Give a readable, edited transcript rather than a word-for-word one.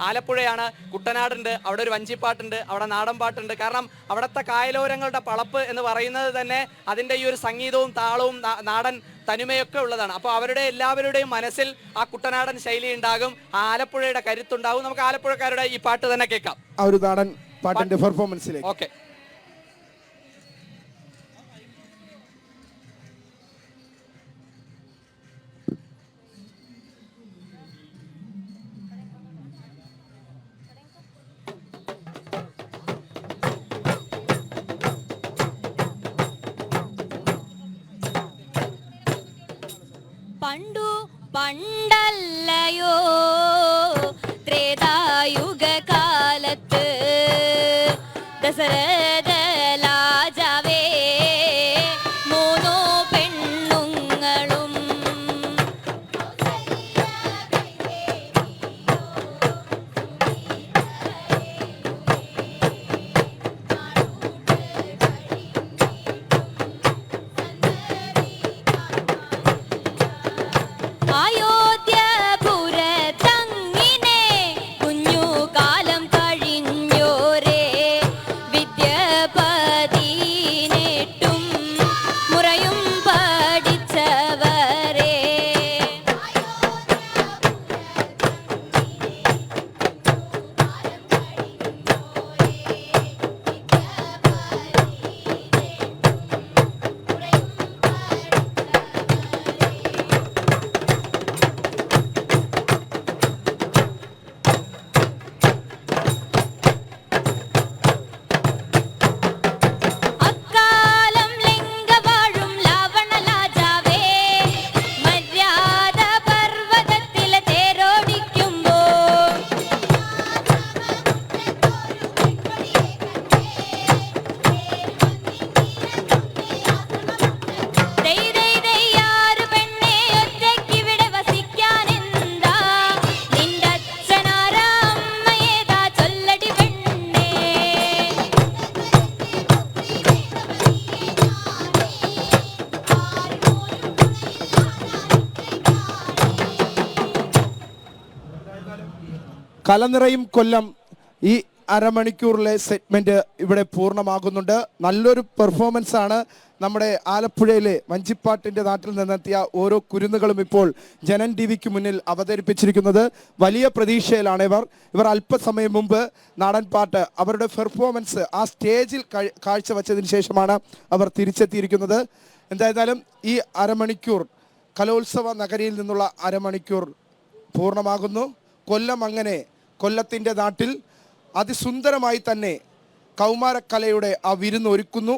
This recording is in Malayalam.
ആലപ്പുഴയാണ്, കുട്ടനാടുണ്ട്, അവിടെ ഒരു വഞ്ചിപ്പാട്ടുണ്ട്, അവിടെ നാടൻ പാട്ടുണ്ട്. കാരണം അവിടുത്തെ കായലോരങ്ങളുടെ പളപ്പ് എന്ന് പറയുന്നത് തന്നെ അതിൻ്റെ ഈ ഒരു സംഗീതവും താളവും നാടൻ തനിമയൊക്കെ ഉള്ളതാണ്. അപ്പോൾ അവരുടെ എല്ലാവരുടെയും മനസ്സിൽ ആ കുട്ടനാടൻ ശൈലി ഉണ്ടാകും, ആ ആലപ്പുഴയുടെ കരുത്തുണ്ടാകും. നമുക്ക് ആലപ്പുഴക്കാരുടെ ഈ പാട്ട് തന്നെ കേൾക്കാം, ആ ഒരു നാടൻ പാട്ടിന്റെ പെർഫോമൻസിലേക്ക്. ഓക്കെ. പണ്ടു പണ്ടല്ലയോ ത്രേതായുഗ കാലത്ത് ദശരഥ രാജാവേ മൂന്നോ പെണ്ണുങ്ങളും അയോധ്യപുരത്തങ്ങിനെ കുഞ്ഞു കാലം കഴിഞ്ഞോരേ വിദ്യപതിനെട്ടും മുറയും പഠിച്ചവരേ. അക്കാലം ലങ്ക വാഴും ലവണ രാജാവേ മര്യാദ പർവ്വതത്തിലെ തേരോടിക്കുമ്പോൾ ദൈയാറ് പെണ്ണെ ഒറ്റയ്ക്കിവിടെ വസിക്കാനെന്താ നിന്റെ അച്ഛനാരാ അമ്മയേതാ ചൊല്ലടി പെണ്ണേ. കലനിറയും കൊല്ലം ഈ അരമണിക്കൂറിലെ സെഗ്മെന്റ് ഇവിടെ പൂർണ്ണമാകുന്നുണ്ട്. നല്ലൊരു പെർഫോമൻസ് ആണ് നമ്മുടെ ആലപ്പുഴയിലെ വഞ്ചിപ്പാട്ടിന്റെ നാട്ടിൽ നിന്നെത്തിയ ഓരോ കുരുന്നുകളും ഇപ്പോൾ ജനൻ ടിവിക്ക് മുന്നിൽ അവതരിപ്പിച്ചിരിക്കുന്നത്. വലിയ പ്രതീക്ഷയിലാണ് ഇവർ അല്പസമയം മുമ്പ് നാടൻ പാട്ട് അവരുടെ പെർഫോമൻസ് ആ സ്റ്റേജിൽ കാഴ്ചവെച്ചതിന് ശേഷമാണ് അവർ തിരിച്ചെത്തിയിരിക്കുന്നത്. എന്തായിരുന്നാലും ഈ അരമണിക്കൂർ കലോത്സവ നഗരിയിൽ നിന്നുള്ള അരമണിക്കൂർ പൂർണ്ണമാകുന്നു. കൊല്ലം അങ്ങനെ കൊല്ലത്തിൻ്റെ നാട്ടിൽ അതിസുന്ദരമായി തന്നെ കൗമാരക്കലയുടെ ആ വിരുന്ന് ഒരുക്കുന്നു.